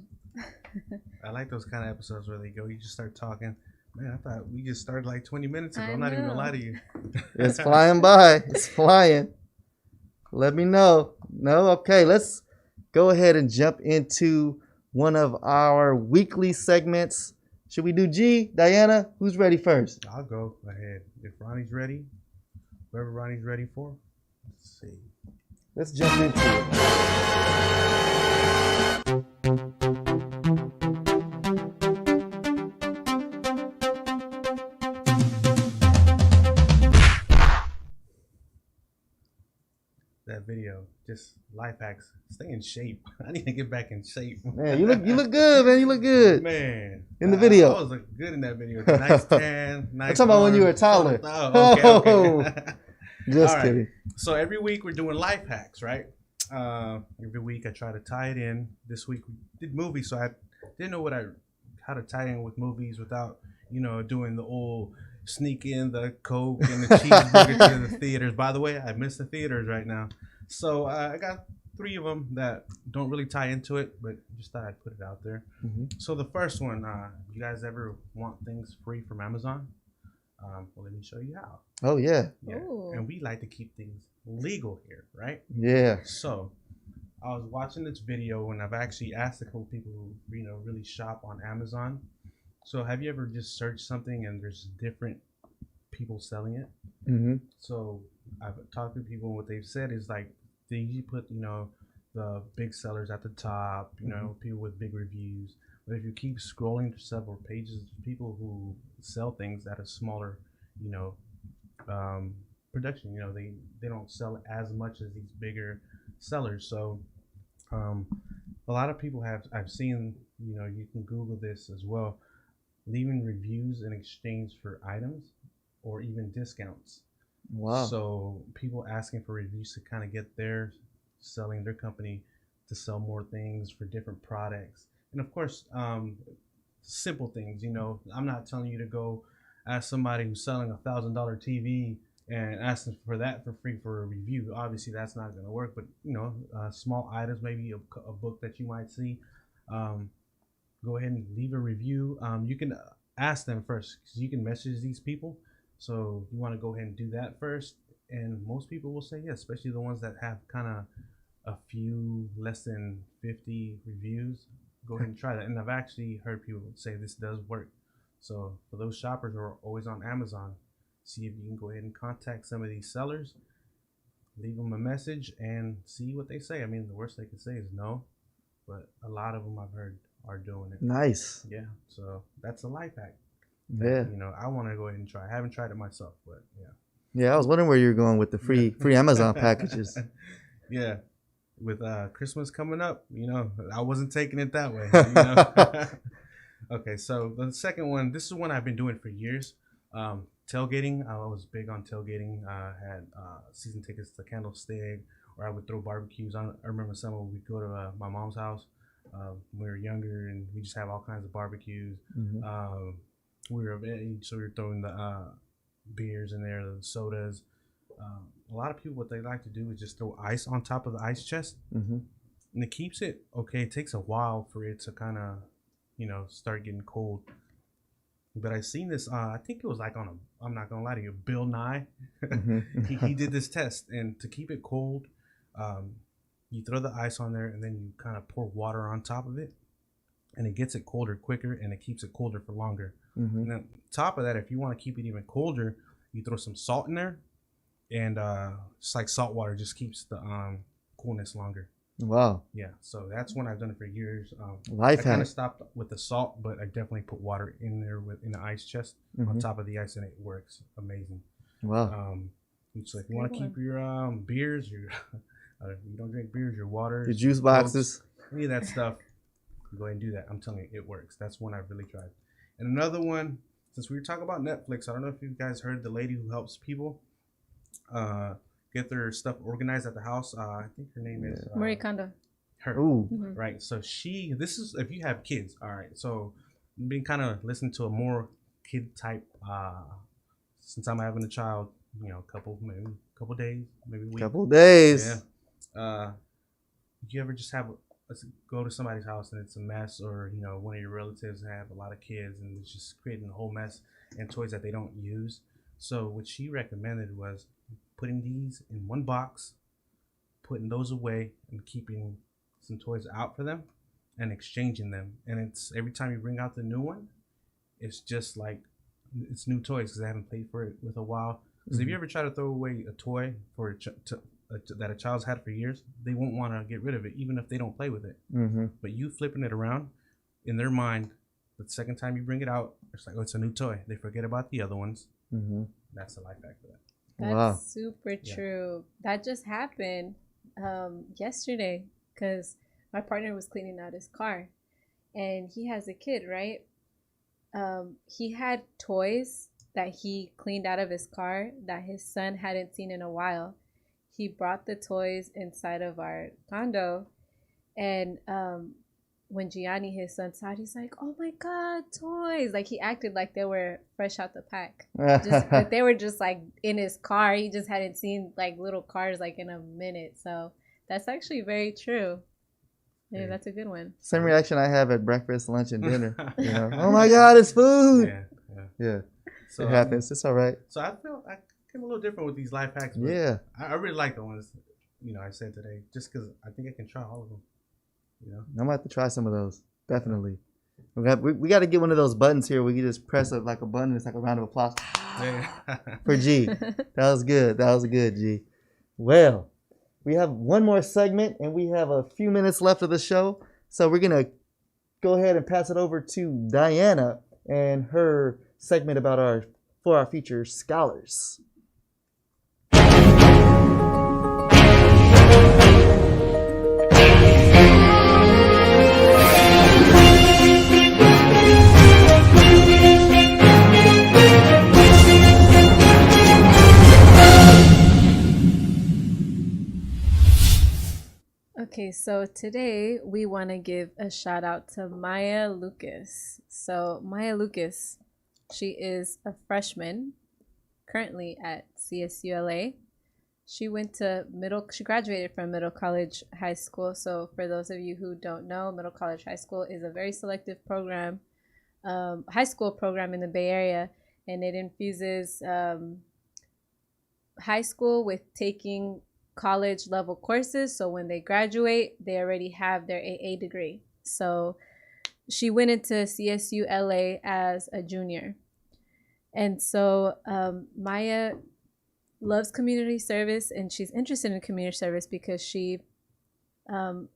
I like those kind of episodes where you just start talking. Man, I thought we just started like 20 minutes ago. I I'm not even know. gonna lie to you. It's flying by. It's flying. Let me know. No? Okay, let's go ahead and jump into one of our weekly segments. Should we do G? Diana, who's ready first? I'll go ahead. If Ronnie's ready, whoever Ronnie's ready for, let's see. Let's jump into it. That video, just life hacks. Stay in shape. I need to get back in shape. Man, you look good, man. You look good. Man. In the video. I was looking good in that video. Nice tan, nice I'm talking about when you were arms. taller. Oh, okay. Just All right. kidding. So every week we're doing life hacks, right? Every week I try to tie it in. This week we did movies, so I didn't know what I how to tie in with movies without, doing the old sneak in the Coke and the cheeseburger to the theaters. By the way, I miss the theaters right now. So I got 3 of them that don't really tie into it, but just thought I'd put it out there. So the first one, you guys ever want things free from Amazon? Well, let me show you how. Oh yeah. Ooh. And we like to keep things legal here, right? Yeah. So I was watching this video, and I've actually asked a couple people who really shop on Amazon. So have you ever just searched something and there's different people selling it? So I've talked to people, and what they've said is like they usually put the big sellers at the top, people with big reviews. But if you keep scrolling through several pages, people who sell things at a smaller production, they don't sell as much as these bigger sellers. So a lot of people I've seen, you can Google this as well, leaving reviews in exchange for items or even discounts. Wow. So people asking for reviews to kind of get selling their company to sell more things for different products. And of course, simple things, I'm not telling you to go ask somebody who's selling $1,000 TV and ask them for that for free for a review. Obviously that's not going to work, but small items, maybe a book that you might see, go ahead and leave a review. You can ask them first, because you can message these people. So you want to go ahead and do that first, and most people will say yes, especially the ones that have kind of a few less than 50 reviews. Go ahead and try that. And I've actually heard people say this does work. So for those shoppers who are always on Amazon, see if you can go ahead and contact some of these sellers, leave them a message, and see what they say. I mean, the worst they can say is no, but a lot of them I've heard are doing it. Nice. Yeah, so that's a life hack. Yeah. I want to go ahead and try. I haven't tried it myself, but yeah. Yeah, I was wondering where you're going with the free Amazon packages. Yeah, with Christmas coming up, I wasn't taking it that way. Okay, so the second one, this is one I've been doing for years. Tailgating. I was big on tailgating. I had season tickets to Candlestick, or I would throw barbecues. I remember some of we'd go to my mom's house when we were younger, and we just have all kinds of barbecues. We were of age, so we were throwing the beers in there, the sodas. A lot of people, what they like to do is just throw ice on top of the ice chest, and it keeps it okay. It takes a while for it to kind of, start getting cold. But I seen this. I think it was like I'm not gonna lie to you, Bill Nye. he did this test, and to keep it cold, you throw the ice on there, and then you kind of pour water on top of it, and it gets it colder quicker, and it keeps it colder for longer. And then on top of that, if you want to keep it even colder, you throw some salt in there, and it's like salt water, just keeps the coolness longer. Wow. Yeah, so that's one I've done it for years. Life I kind hack. of stopped with the salt, but I definitely put water in there in the ice chest on top of the ice, and it works amazing. Wow. So if you want to keep your beers, you don't drink beers, your water, The juice boxes. Cokes, any of that stuff, go ahead and do that. I'm telling you, it works. That's one I've really tried. And another one, since we were talking about Netflix, I don't know if you guys heard the lady who helps people get their stuff organized at the house. I think her name is Marie Kondo. Her. Ooh. Right. So this is if you have kids. All right. So I've been kind of listening to a more kid type since I'm having a child. Couple days, maybe a week. Couple days. Yeah. You ever just go to somebody's house and it's a mess, or one of your relatives have a lot of kids and it's just creating a whole mess and toys that they don't use. So what she recommended was putting these in one box, putting those away, and keeping some toys out for them and exchanging them. And it's every time you bring out the new one, it's just like it's new toys because they haven't played for it with a while. Because if you ever try to throw away a toy for that a child's had for years, they won't want to get rid of it, even if they don't play with it. But you flipping it around, in their mind, the second time you bring it out, it's like, oh, it's a new toy. They forget about the other ones. That's the life hack for that. That's super true. That just happened yesterday because my partner was cleaning out his car, and he has a kid, right? He had toys that he cleaned out of his car that his son hadn't seen in a while. He brought the toys inside of our condo, and when Gianni, his son, saw it, he's like, "Oh my God, toys!" Like he acted like they were fresh out the pack. Just like they were just like in his car. He just hadn't seen like little cars like in a minute. So that's actually very true. Yeah, that's a good one. Same reaction I have at breakfast, lunch, and dinner. You know, oh my God, it's food. Yeah. So, it happens. It's all right. So I feel I came a little different with these life hacks. But yeah. I really like the ones, I said today, just because I think I can try all of them. I'm gonna have to try some of those. Definitely. We got to get one of those buttons here. We can just press like a button. It's like a round of applause for G. That was good. That was good, G. Well, we have one more segment, and we have a few minutes left of the show. So we're gonna go ahead and pass it over to Diana and her segment about our future scholars. Okay, so today we want to give a shout out to Maya Lucas. So Maya Lucas, she is a freshman currently at CSULA. She graduated from Middle College High School. So for those of you who don't know, Middle College High School is a very selective program, high school program in the Bay Area, and it infuses high school with taking college level courses. So when they graduate, they already have their AA degree. So she went into CSU LA as a junior. And so Maya loves community service, and she's interested in community service because she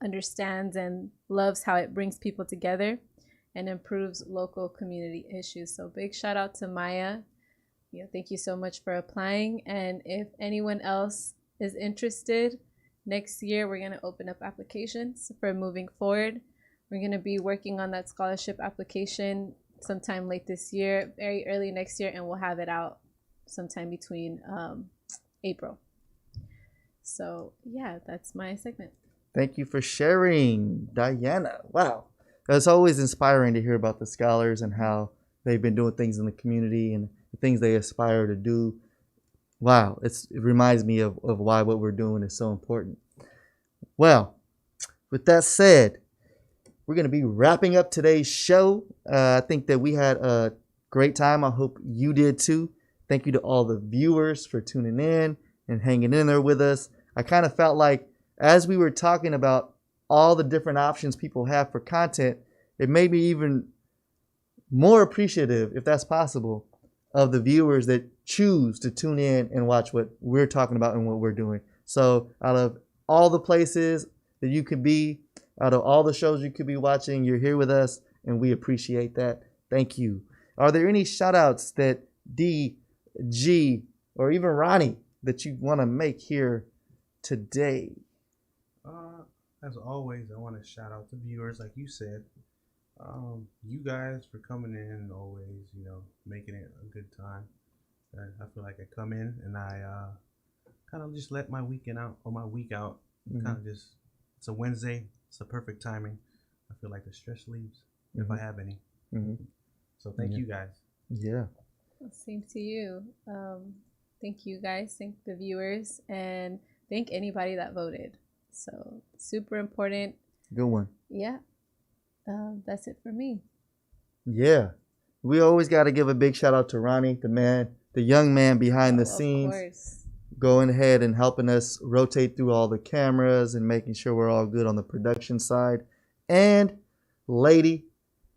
understands and loves how it brings people together and improves local community issues. So big shout out to Maya. Thank you so much for applying. And if anyone else is interested, next year we're going to open up applications for moving forward. We're going to be working on that scholarship application sometime late this year, very early next year, and we'll have it out sometime between April. So yeah, that's my segment. Thank you for sharing, Diana. Wow, it's always inspiring to hear about the scholars and how they've been doing things in the community and the things they aspire to do. Wow, it reminds me of why what we're doing is so important. Well, with that said, we're going to be wrapping up today's show. I think that we had a great time. I hope you did too. Thank you to all the viewers for tuning in and hanging in there with us. I kind of felt like as we were talking about all the different options people have for content, it made me even more appreciative, if that's possible, of the viewers that choose to tune in and watch what we're talking about and what we're doing. So out of all the places that you could be, out of all the shows you could be watching, you're here with us, and we appreciate that. Thank you. Are there any shout outs that D, G, or even Ronnie that you want to make here today? As always, I want to shout out the viewers, like you said. You guys for coming in and always, making it a good time. I feel like I come in and I kind of just let my weekend out or my week out. Kind of just, it's a Wednesday. It's a perfect timing. I feel like the stress leaves if I have any. So thank you guys. Yeah. Same to you. Thank you guys. Thank the viewers, and thank anybody that voted. So super important. Good one. Yeah. That's it for me. Yeah. We always got to give a big shout out to Ronnie, the young man behind the scenes. Of course. Going ahead and helping us rotate through all the cameras and making sure we're all good on the production side. And Lady,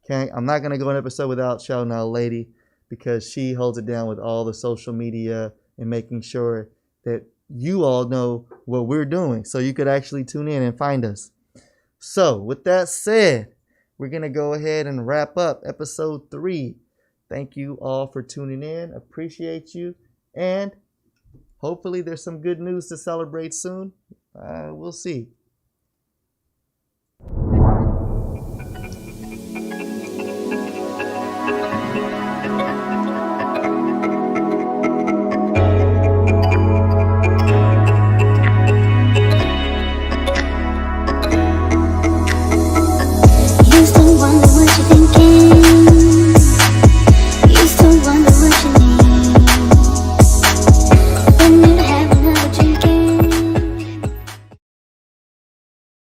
I'm not going to go an episode without shouting out Lady, because she holds it down with all the social media and making sure that you all know what we're doing so you could actually tune in and find us. So with that said, we're going to go ahead and wrap up episode 3. Thank you all for tuning in. Appreciate you. And hopefully there's some good news to celebrate soon. We'll see.